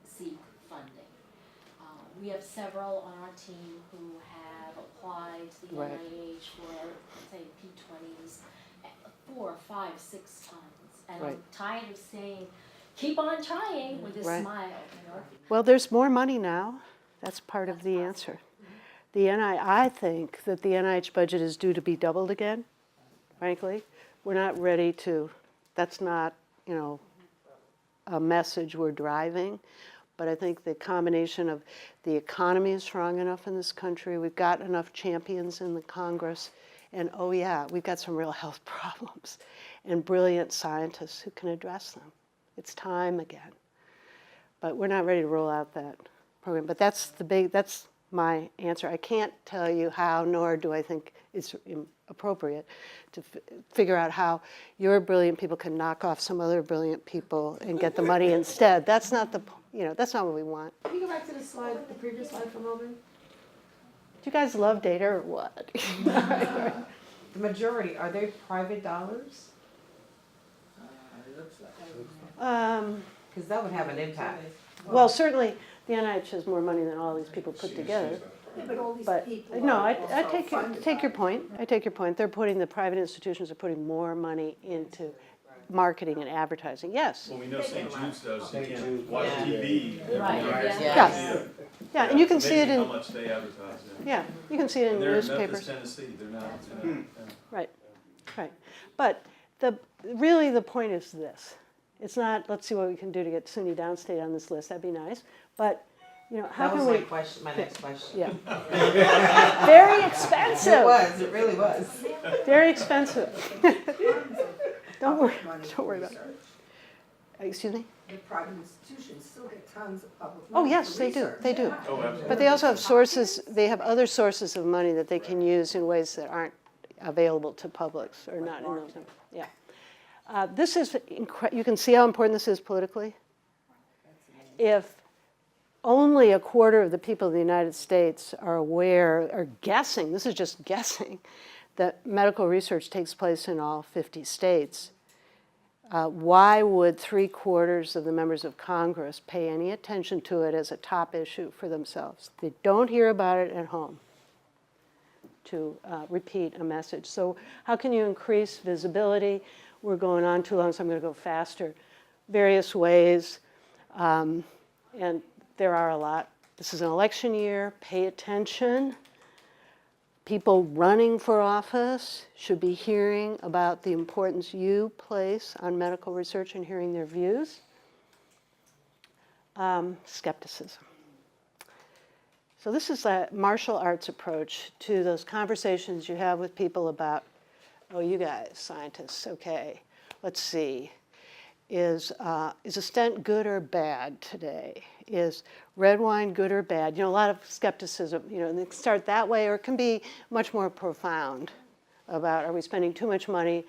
seek funding? We have several on our team who have applied to the Right. NIH for, say, P20s 4, 5, 6 times. And Right. I'm tired of saying, keep on trying with a Right. smile, Well, there's more money now. That's part of the answer. I think that the NIH budget is due to be doubled again, frankly. We're not ready to, that's not, a message we're driving. But I think the combination of the economy is strong enough in this country, we've got enough champions in the Congress, and oh yeah, we've got some real health problems, and brilliant scientists who can address them. It's time again. But we're not ready to roll out that program. But that's my answer. I can't tell you how, nor do I think it's appropriate to figure out how your brilliant people can knock off some other brilliant people and get the money instead. That's not that's not what we want. Can you go back to the slide, the previous slide for a moment? Do you guys love data or what? the majority, are they private dollars? It looks like. Because that would have an impact. Well, certainly the NIH has more money than all these people put together. Yeah, but all these But people no, are I also take funded your by- point. I take your point. The private institutions are putting more money into marketing and advertising. Yes. Well, we know St. Jude's does, you can't watch TV. Right, yeah. Yeah. Yeah, and you can see it Amazing in, how much they advertise, yeah. yeah, you can see it in And they're in Memphis, newspapers. Tennessee, they're not, Right. But really the point is this. It's not, let's see what we can do to get SUNY Downstate on this list. That'd be nice. But, how That was can my we? question, my next question. Yeah. Very It expensive. was, it really was. Very expensive. Don't worry. Money Don't worry about it. research. Excuse me? The private institutions still get tons of public Oh, money yes, for they do. research. They do. Oh, absolutely. But they also have sources, they have other sources of money that they can use in ways that aren't available to publics or not in those. Yeah. This is, you can see how important this is politically. If only 1/4 of the people of the United States are aware, are guessing, this is just guessing, that medical research takes place in all 50 states. Why would 3/4 of the members of Congress pay any attention to it as a top issue for themselves? They don't hear about it at home, to repeat a message. So how can you increase visibility? We're going on too long, so I'm going to go faster. Various ways, and there are a lot. This is an election year. Pay attention. People running for office should be hearing about the importance you place on medical research and hearing their views. Skepticism. So this is a martial arts approach to those conversations you have with people about, oh, you guys, scientists, okay, let's see. Is a stent good or bad today? Is red wine good or bad? You know, a lot of skepticism, you know, and it can start that way, or it can be much more profound about, are we spending too much money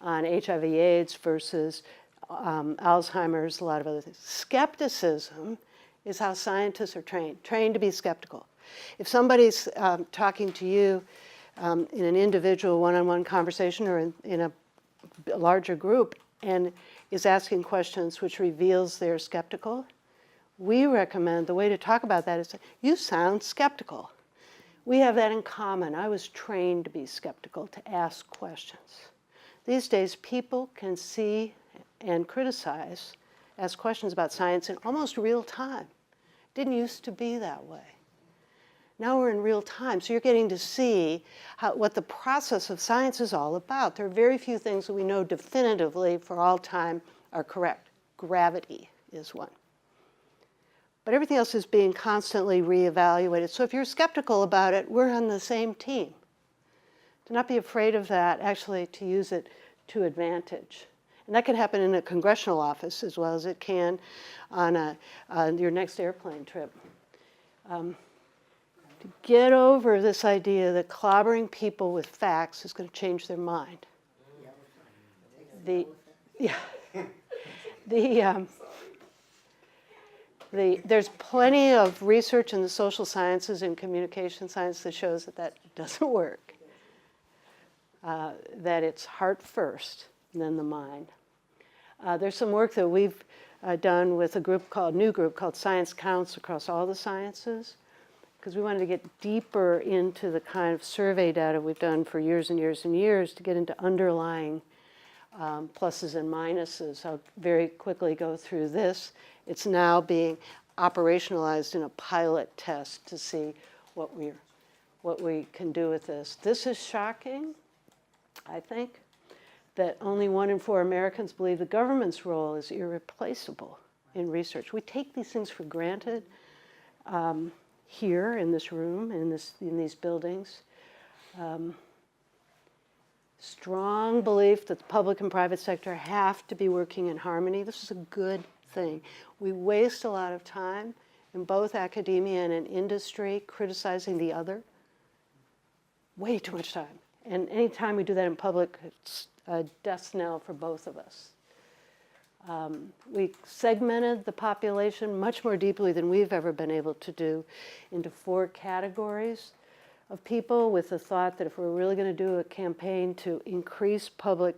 on HIV/AIDS versus Alzheimer's, a lot of other things. Skepticism is how scientists are trained to be skeptical. If somebody's talking to you in an individual one-on-one conversation or in a larger group and is asking questions which reveals they're skeptical, we recommend the way to talk about that is, you sound skeptical. We have that in common. I was trained to be skeptical, to ask questions. These days, people can see and criticize, ask questions about science in almost real time. Didn't used to be that way. Now we're in real time, so you're getting to see what the process of science is all about. There are very few things that we know definitively for all time are correct. Gravity is one. But everything else is being constantly reevaluated. So if you're skeptical about it, we're on the same team. Do not be afraid of that, actually to use it to advantage. And that can happen in a congressional office as well as it can on your next airplane trip. To get over this idea that clobbering people with facts is going to change their mind. There's plenty of research in the social sciences and communication science that shows that that doesn't work. That it's heart first, and then the mind. There's some work that we've done with a new group called Science Counts across all the sciences, because we wanted to get deeper into the kind of survey data we've done for years and years and years to get into underlying pluses and minuses. I'll very quickly go through this. It's now being operationalized in a pilot test to see what we can do with this. This is shocking, I think, that only 1 in 4 Americans believe the government's role is irreplaceable in research. We take these things for granted here in this room, in these buildings. Strong belief that the public and private sector have to be working in harmony. This is a good thing. We waste a lot of time in both academia and in industry criticizing the other. Way too much time. And anytime we do that in public, it's a death knell for both of us. We segmented the population much more deeply than we've ever been able to do into 4 categories of people, with the thought that if we're really going to do a campaign to increase public,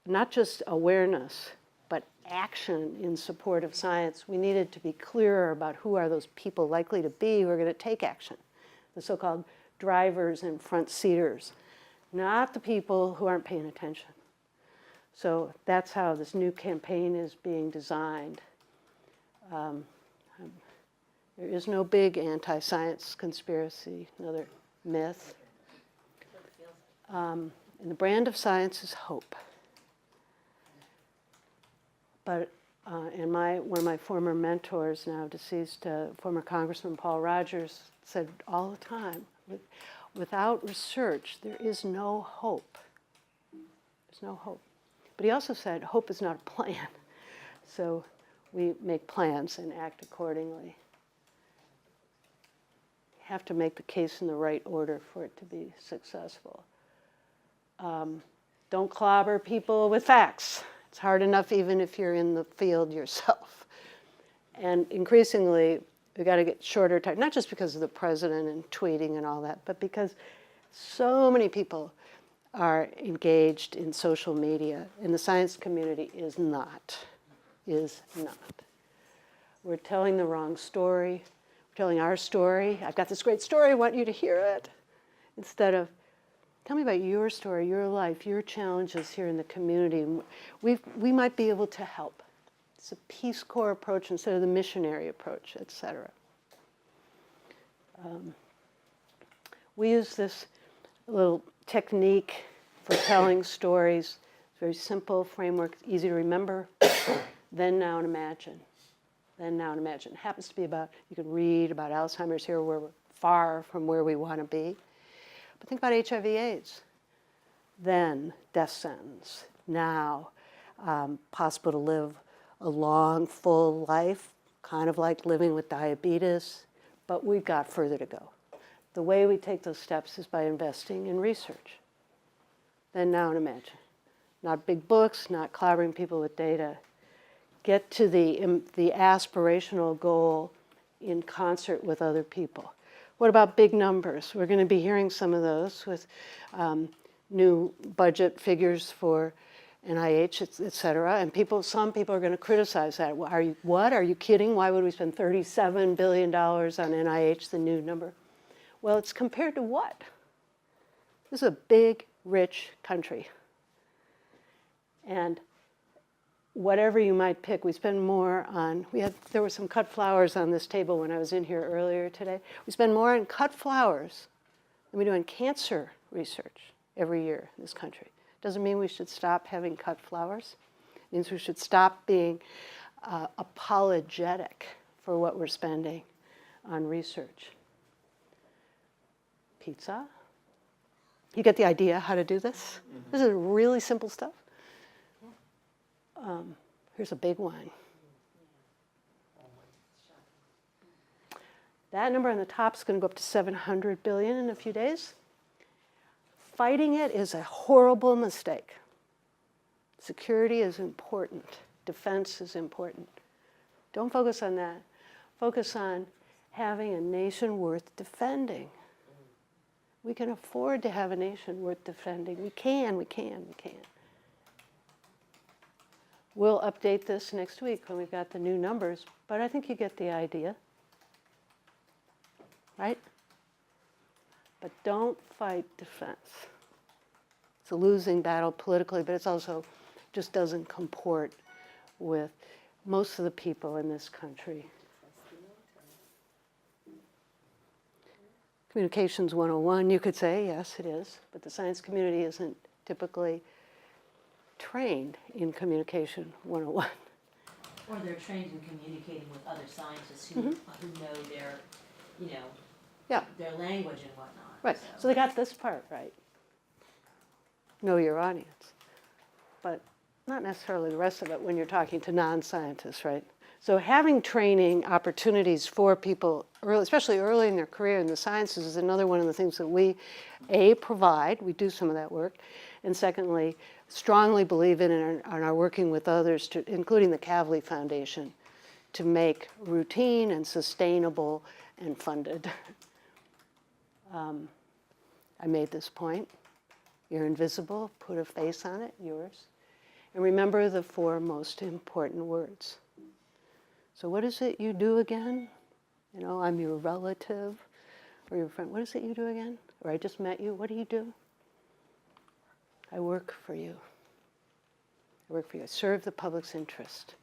not just awareness, but action in support of science, we needed to be clearer about who are those people likely to be who are going to take action, the so-called drivers and front seaters, not the people who aren't paying attention. So that's how this new campaign is being designed. There is no big anti-science conspiracy, another myth. And the brand of science is hope. But one of my former mentors, now deceased, former Congressman Paul Rogers, said all the time, without research, there is no hope. There's no hope. But he also said, hope is not a plan. So we make plans and act accordingly. You have to make the case in the right order for it to be successful. Don't clobber people with facts. It's hard enough even if you're in the field yourself. And increasingly, we've got to get shorter time, not just because of the president and tweeting and all that, but because so many people are engaged in social media, and the science community is not. We're telling the wrong story. We're telling our story. I've got this great story, I want you to hear it. Instead of, tell me about your story, your life, your challenges here in the community. We might be able to help. It's a Peace Corps approach instead of the missionary approach, et cetera. We use this little technique for telling stories. It's a very simple framework, easy to remember. Then, now, and imagine. Then, now, and imagine. It happens to be about, you can read about Alzheimer's here, where we're far from where we want to be. But think about HIV/AIDS. Then, death sentence. Now, possible to live a long, full life, kind of like living with diabetes, but we've got further to go. The way we take those steps is by investing in research. Then, now, and imagine. Not big books, not clobbering people with data. Get to the aspirational goal in concert with other people. What about big numbers? We're going to be hearing some of those with new budget figures for NIH, et cetera. And some people are going to criticize that. Are you kidding? Why would we spend $37 billion on NIH, the new number? Well, it's compared to what? This is a big, rich country. And whatever you might pick, we spend more on, there were some cut flowers on this table when I was in here earlier today. We spend more on cut flowers than we do on cancer research every year in this country. Doesn't mean we should stop having cut flowers. It means we should stop being apologetic for what we're spending on research. Pizza. You get the idea how to do this? Mm-hmm. This is really simple stuff. Here's a big one. That number on the top is going to go up to 700 billion in a few days. Fighting it is a horrible mistake. Security is important. Defense is important. Don't focus on that. Focus on having a nation worth defending. We can afford to have a nation worth defending. We can. We'll update this next week when we've got the new numbers, but I think you get the idea, right? But don't fight defense. It's a losing battle politically, but it's also just doesn't comport with most of the people in this country. Communications 101, you could say, yes, it is, but the science community isn't typically trained in Communication 101. Or they're trained in communicating with other scientists who know their, their language and whatnot. Right, so they got this part right. Know your audience. But not necessarily the rest of it when you're talking to non-scientists, right? So having training opportunities for people, especially early in their career in the sciences, is another one of the things that we, provide. We do some of that work. And secondly, strongly believe in and are working with others, including the Kavli Foundation, to make routine and sustainable and funded. I made this point. You're invisible. Put a face on it, yours. And remember the 4 most important words. So what is it you do again? I'm your relative or your friend. What is it you do again? Or I just met you. What do you do? I work for you. I work for you. I serve the public's interest.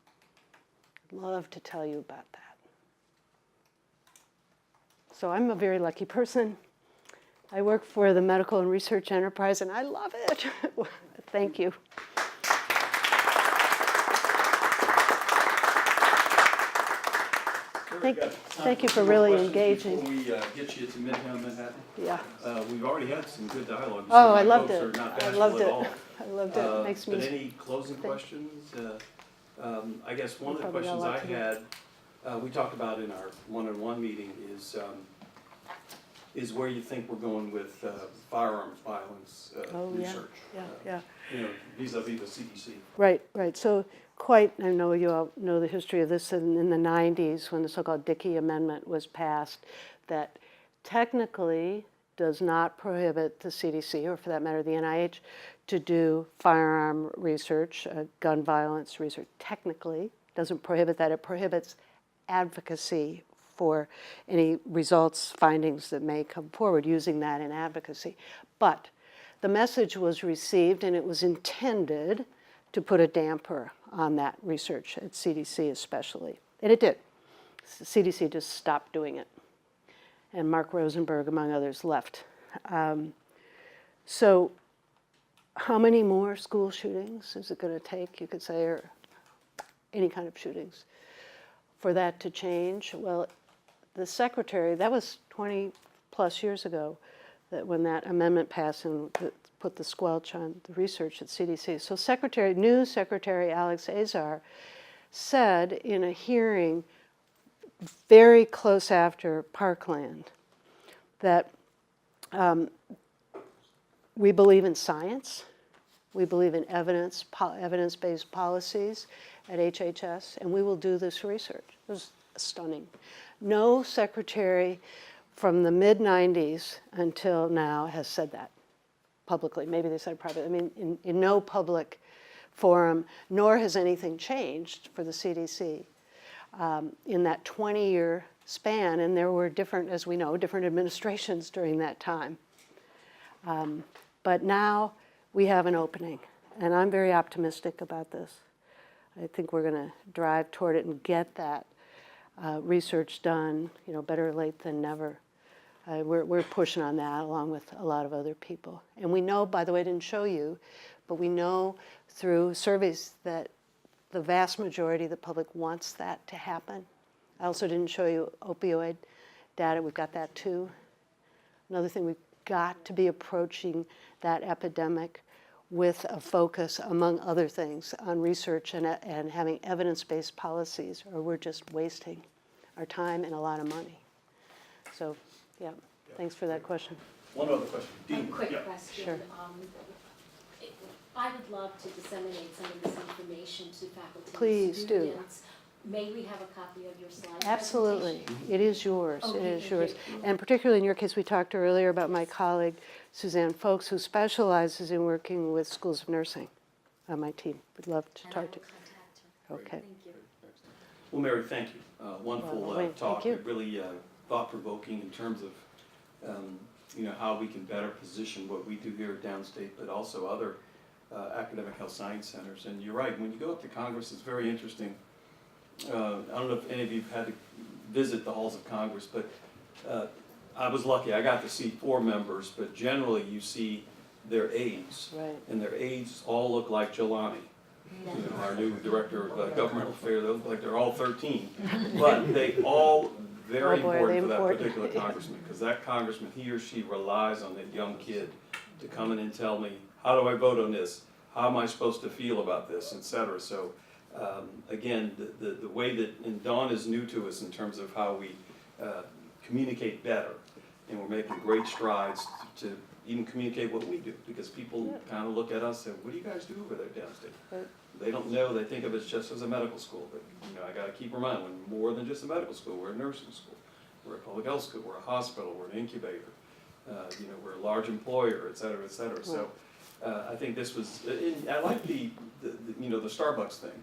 I'd love to tell you about that. So I'm a very lucky person. I work for the medical and research enterprise, and I love it. Thank you. Thank you for really engaging. Before we get you to Midtown Manhattan, Yeah. we've already had some good dialogue. Oh, I loved it. Folks are not I loved bashful it. at all. I loved it. It makes me. But any closing questions? I guess one of the Probably got a questions lot I to do. had, we talked about in our one-on-one meeting is where you think we're going with firearms violence research. Yeah. Vis-a-vis the CDC. Right. So I know you all know the history of this in the 90s when the so-called Dickey Amendment was passed, that technically does not prohibit the CDC, or for that matter, the NIH, to do firearm research, gun violence research. Technically, doesn't prohibit that. It prohibits advocacy for any results, findings that may come forward using that in advocacy. But the message was received, and it was intended to put a damper on that research at CDC especially. And it did. CDC just stopped doing it. And Mark Rosenberg, among others, left. So how many more school shootings is it going to take, you could say, or any kind of shootings, for that to change? Well, the secretary, that was 20 plus years ago, that when that amendment passed and put the squelch on the research at CDC. So new Secretary Alex Azar said in a hearing very close after Parkland that we believe in science, we believe in evidence-based policies at HHS, and we will do this research. It was stunning. No secretary from the mid-90s until now has said that publicly. Maybe they said it privately. I mean, in no public forum, nor has anything changed for the CDC in that 20-year span. And there were different, as we know, different administrations during that time. But now we have an opening, and I'm very optimistic about this. I think we're going to drive toward it and get that research done, better late than never. We're pushing on that along with a lot of other people. And we know, by the way, I didn't show you, but we know through surveys that the vast majority of the public wants that to happen. I also didn't show you opioid data. We've got that too. Another thing, we've got to be approaching that epidemic with a focus, among other things, on research and having evidence-based policies, or we're just wasting our time and a lot of money. So, yeah, thanks for that question. One other question. A Dean. quick Yeah. question. Sure. I would love to disseminate some of this information to faculty Please and do. students. May we have a copy of your slide Absolutely. presentation? It is yours. Okay, It is thank yours. you. And particularly in your case, we talked earlier about my colleague, Suzanne Folks, who specializes in working with schools of nursing on my team. Would love to And I will talk to contact her. Okay. Thank you. Well, Mary, thank you. Wonderful Well, wait, talk. thank you. Really thought-provoking in terms of how we can better position what we do here at Downstate, but also other academic health science centers. And you're right, when you go up to Congress, it's very interesting. I don't know if any of you have had to visit the halls of Congress, but I was lucky. I got to see 4 members, but generally you see their aides. Right. And their aides all look like Jelani. Our new director of governmental affairs. They look like they're all 13, but they all very Oh boy, important they for that important. particular congressman, because that congressman, he or she relies on that young kid to come in and tell me, how do I vote on this? How am I supposed to feel about this, et cetera. So again, the way that, and Dawn is new to us in terms of how we communicate better, and we're making great strides to even communicate what we do, because people kind of look at us and, what do you guys do over there downstate? Right. They don't know, they think of us just as a medical school, but I gotta keep reminding them, we're more than just a medical school, we're a nursing school, we're a public health school, we're a hospital, we're an incubator, we're a large employer, et cetera, et cetera. So I think this was, I like the Starbucks thing,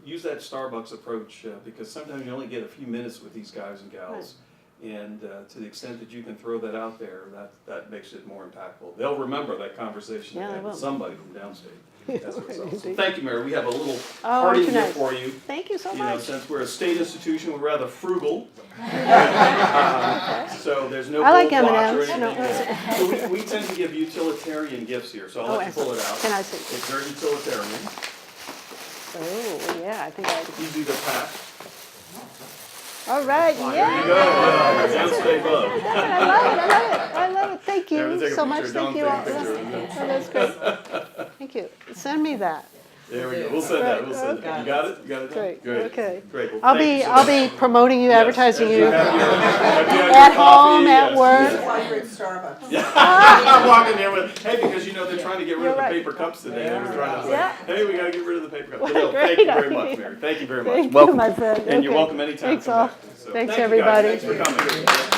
use that Starbucks approach, because sometimes you only get a few minutes with these guys and gals. And to the extent that you can throw that out there, that makes it more impactful. They'll remember that conversation Yeah, they they had will. with somebody from downstate as a result. So Indeed. thank you, Mary. We have a little Oh, party aren't you here nice? for you. Thank you so much. Since we're a state institution, we're rather frugal. So there's no I like gold watch or M&Ms, anything. So we tend to give utilitarian gifts here, so I'll let you pull it out. Can I see? It's very utilitarian, Oh, yeah, I think I. easy to pack. All right, There yeah. you go, downstate love. I love it. Thank There, you take a so much. picture. Thank Don't you all. take a picture. Oh, that's great. Thank you. Send me that. There we go, we'll send that, we'll send that. You got it? You got it? Great, Great. okay. Great, well, I'll thank you be, so I'll much. be promoting you, Yes, advertising as you have your at home, coffee, at yes, work. yes. Why you're at Starbucks. Yeah, I'm walking there with, hey, because they're trying to get rid You're of the right. paper cups today. They were trying to say, Yeah. hey, we gotta get rid of the paper cups. Well, But no, thank great you very much, idea. Mary. Thank you very much. Thank you, Welcome. my friend. And you're Okay. welcome anytime. Thanks Come all. back. So, Thanks, thank you, guys. everybody. Thanks for coming.